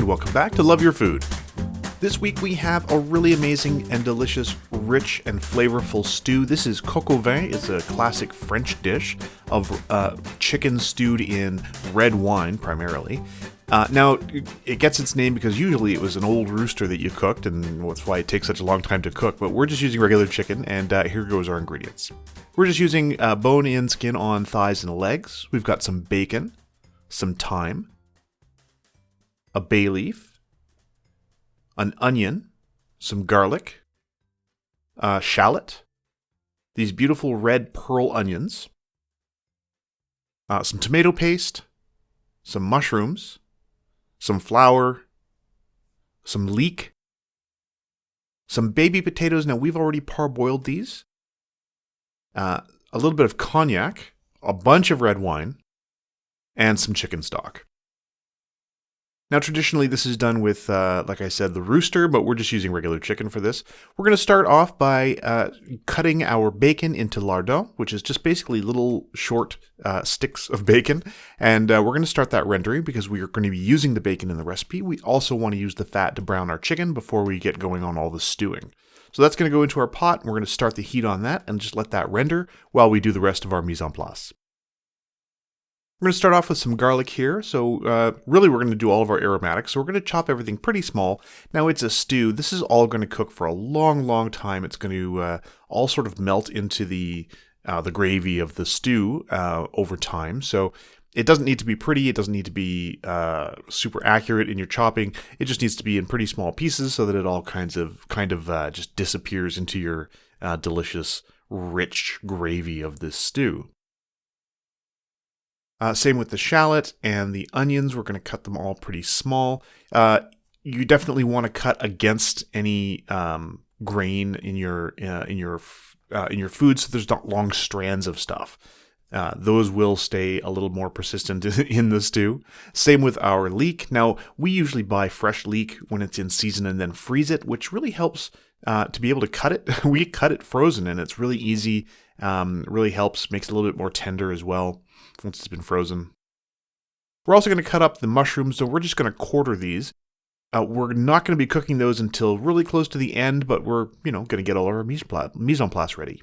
And welcome back to Love Your Food. This week we have a really amazing and delicious, rich and flavorful stew. This is coq au vin. It's a classic French dish of chicken stewed in red wine primarily. Now, it gets its name because usually it was an old rooster that you cooked, and that's why it takes such a long time to cook, but we're just using regular chicken, and here goes our ingredients. We're just using bone-in, skin-on thighs and legs. We've got some bacon, some thyme, a bay leaf, an onion, some garlic, shallot, these beautiful red pearl onions, some tomato paste, some mushrooms, some flour, some leek, some baby potatoes. Now, we've already parboiled these, a little bit of cognac, a bunch of red wine, and some chicken stock. Now, traditionally, this is done with, like I said, the rooster, but we're just using regular chicken for this. We're going to start off by cutting our bacon into lardons, which is just basically little short sticks of bacon. And we're going to start that rendering because we are going to be using the bacon in the recipe. We also want to use the fat to brown our chicken before we get going on all the stewing. So that's going to go into our pot, and we're going to start the heat on that and just let that render while we do the rest of our mise en place. We're going to start off with some garlic here. So really we're going to do all of our aromatics. So we're going to chop everything pretty small. Now it's a stew. This is all going to cook for a long, long time. It's going to all sort of melt into the gravy of the stew over time. So it doesn't need to be pretty. It doesn't need to be super accurate in your chopping. It just needs to be in pretty small pieces so that it all kind of just disappears into your delicious, rich gravy of this stew. Same with the shallot and the onions. We're going to cut them all pretty small. You definitely want to cut against any grain in your food, so there's not long strands of stuff. Those will stay a little more persistent in the stew. Same with our leek. Now, we usually buy fresh leek when it's in season and then freeze it, which really helps to be able to cut it. We cut it frozen, and it's really easy. Really helps, makes it a little bit more tender as well once it's been frozen. We're also going to cut up the mushrooms, so we're just going to quarter these. We're not going to be cooking those until really close to the end, but we're going to get all our mise en place ready.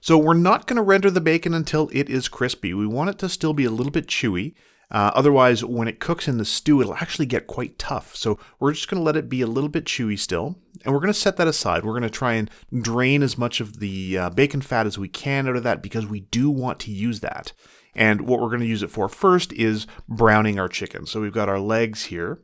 So we're not going to render the bacon until it is crispy. We want it to still be a little bit chewy. Otherwise, when it cooks in the stew, it'll actually get quite tough. So we're just going to let it be a little bit chewy still. And we're going to set that aside. We're going to try and drain as much of the bacon fat as we can out of that because we do want to use that. And what we're going to use it for first is browning our chicken. So we've got our legs here.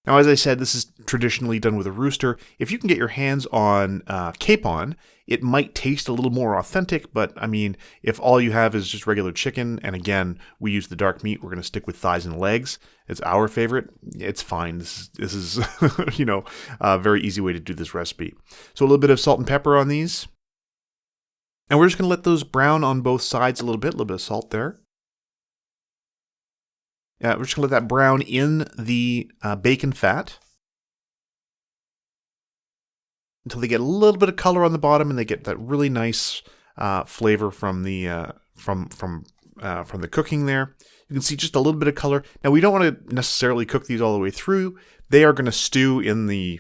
Now, as I said, this is traditionally done with a rooster. If you can get your hands on capon, it might taste a little more authentic, but I mean, if all you have is just regular chicken, and again, we use the dark meat, we're going to stick with thighs and legs. It's our favorite. It's fine. This is a very easy way to do this recipe. So a little bit of salt and pepper on these. And we're just going to let those brown on both sides a little bit of salt there. We're just going to let that brown in the bacon fat until they get a little bit of color on the bottom and they get that really nice flavor from the cooking there. You can see just a little bit of color. Now, we don't want to necessarily cook these all the way through. They are going to stew in the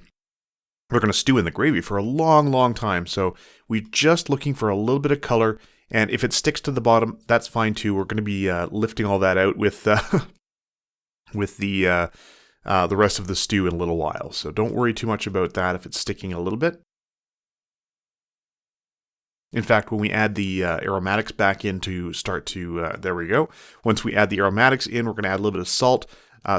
gravy for a long, long time. So we're just looking for a little bit of color. And if it sticks to the bottom, that's fine too. We're going to be lifting all that out with the rest of the stew in a little while. So don't worry too much about that if it's sticking a little bit. In fact, when we add the aromatics back in to start to, there we go. Once we add the aromatics in, we're going to add a little bit of salt.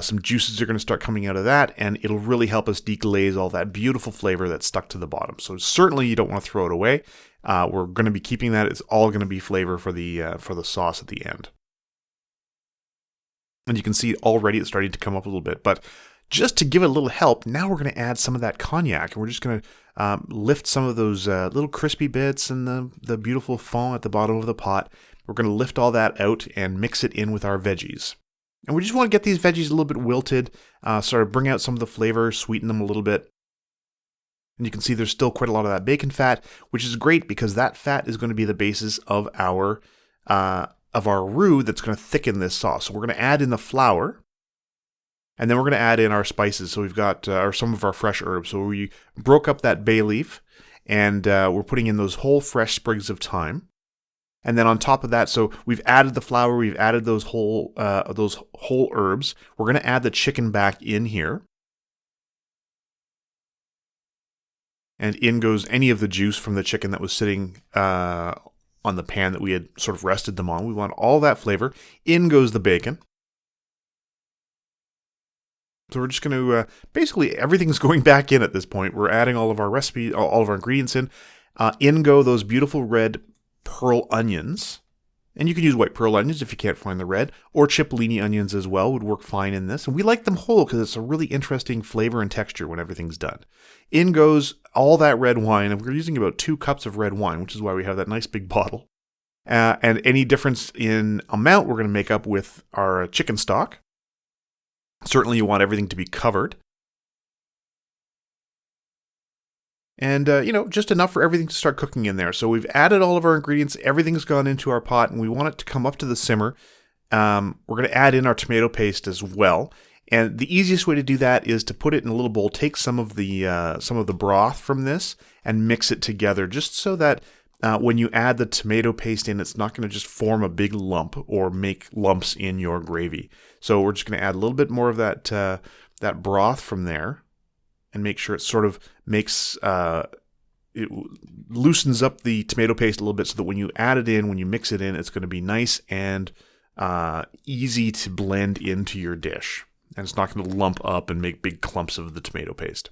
Some juices are going to start coming out of that, and it'll really help us deglaze all that beautiful flavor that's stuck to the bottom. So certainly you don't want to throw it away. We're going to be keeping that. It's all going to be flavor for the sauce at the end. And you can see already it's starting to come up a little bit. But just to give it a little help, now we're going to add some of that cognac. And we're just going to lift some of those little crispy bits and the beautiful fond at the bottom of the pot. We're going to lift all that out and mix it in with our veggies. And we just want to get these veggies a little bit wilted, sort of bring out some of the flavor, sweeten them a little bit. And you can see there's still quite a lot of that bacon fat, which is great because that fat is going to be the basis of our roux that's going to thicken this sauce. So we're going to add in the flour. And then we're going to add in our spices. So we've got some of our fresh herbs. So we broke up that bay leaf, and we're putting in those whole fresh sprigs of thyme. And then on top of that, so we've added the flour, we've added those whole herbs. We're going to add the chicken back in here. And in goes any of the juice from the chicken that was sitting on the pan that we had sort of rested them on. We want all that flavor. In goes the bacon. So we're just going to, basically everything's going back in at this point. We're adding all of our recipes, all of our ingredients in. In go those beautiful red pearl onions. And you can use white pearl onions if you can't find the red, or cipollini onions as well would work fine in this. And we like them whole because it's a really interesting flavor and texture when everything's done. In goes all that red wine, and we're using about 2 cups of red wine, which is why we have that nice big bottle. And any difference in amount we're going to make up with our chicken stock. Certainly you want everything to be covered. And, just enough for everything to start cooking in there. So we've added all of our ingredients. Everything's gone into our pot, and we want it to come up to the simmer. We're going to add in our tomato paste as well. And the easiest way to do that is to put it in a little bowl, take some of the broth from this, and mix it together, just so that when you add the tomato paste in, it's not going to just form a big lump or make lumps in your gravy. So we're just going to add a little bit more of that broth from there, and make sure it sort of makes it loosens up the tomato paste a little bit, so that when you add it in, when you mix it in, it's going to be nice and easy to blend into your dish, and it's not going to lump up and make big clumps of the tomato paste.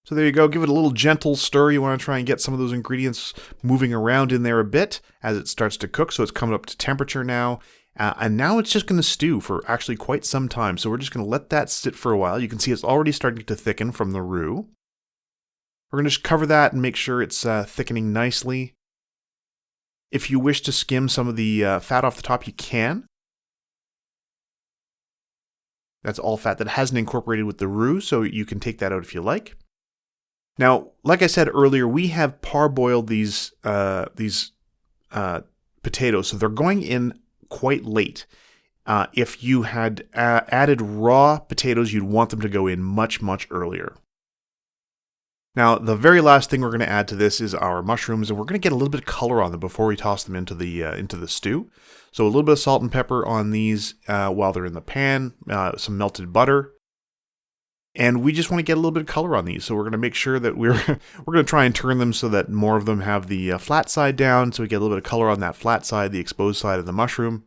So there you go. Give it a little gentle stir. You want to try and get some of those ingredients moving around in there a bit as it starts to cook. So it's coming up to temperature now. And now it's just going to stew for actually quite some time. So we're just going to let that sit for a while. You can see it's already starting to thicken from the roux. We're going to just cover that and make sure it's thickening nicely. If you wish to skim some of the fat off the top, you can. That's all fat that hasn't incorporated with the roux, so you can take that out if you like. Now, like I said earlier, we have parboiled these potatoes, so they're going in quite late. If you had added raw potatoes, you'd want them to go in much, much earlier. Now, the very last thing we're going to add to this is our mushrooms, and we're going to get a little bit of color on them before we toss them into the stew. So a little bit of salt and pepper on these while they're in the pan, some melted butter. And we just want to get a little bit of color on these. So we're going to make sure that we're going to try and turn them so that more of them have the flat side down, so we get a little bit of color on that flat side, the exposed side of the mushroom.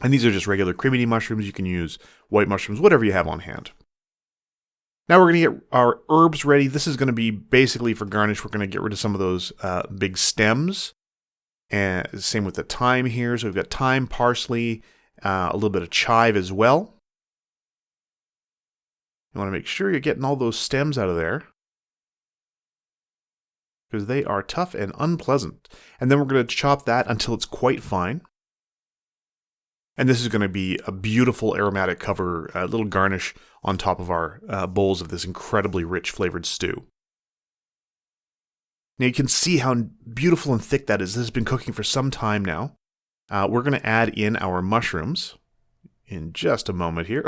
And these are just regular cremini mushrooms. You can use white mushrooms, whatever you have on hand. Now we're going to get our herbs ready. This is going to be basically for garnish. We're going to get rid of some of those big stems. And same with the thyme here. So we've got thyme, parsley, a little bit of chive as well. You want to make sure you're getting all those stems out of there, because they are tough and unpleasant. And then we're going to chop that until it's quite fine. And this is going to be a beautiful aromatic cover, a little garnish on top of our bowls of this incredibly rich flavored stew. Now you can see how beautiful and thick that is. This has been cooking for some time now. We're going to add in our mushrooms in just a moment here.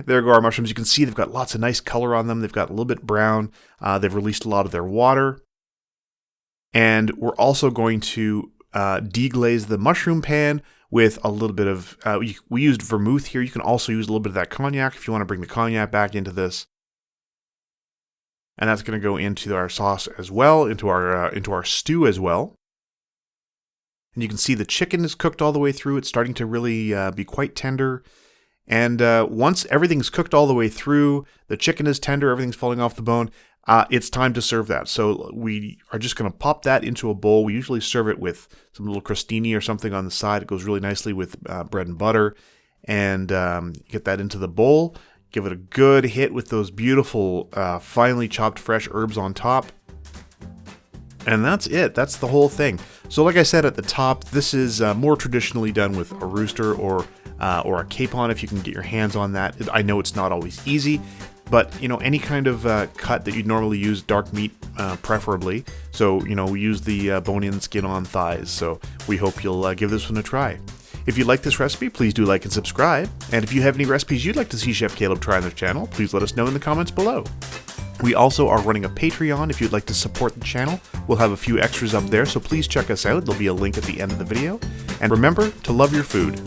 There go our mushrooms. You can see they've got lots of nice color on them. They've got a little bit brown. They've released a lot of their water. And we're also going to deglaze the mushroom pan with a little bit of, we used vermouth here. You can also use a little bit of that cognac if you want to bring the cognac back into this. And that's going to go into our sauce as well, into our stew as well. And you can see the chicken is cooked all the way through. It's starting to really be quite tender. And once everything's cooked all the way through, the chicken is tender, everything's falling off the bone, it's time to serve that. So we are just going to pop that into a bowl. We usually serve it with some little crostini or something on the side. It goes really nicely with bread and butter. And get that into the bowl. Give it a good hit with those beautiful, finely chopped fresh herbs on top. And that's it. That's the whole thing. So like I said at the top, this is more traditionally done with a rooster or a capon if you can get your hands on that. I know it's not always easy, but any kind of cut that you'd normally use, dark meat preferably. So we use the bone-in, skin-on thighs. So we hope you'll give this one a try. If you like this recipe, please do like and subscribe. And if you have any recipes you'd like to see Chef Caleb try on their channel, please let us know in the comments below. We also are running a Patreon if you'd like to support the channel. We'll have a few extras up there, so please check us out. There'll be a link at the end of the video. And remember to love your food.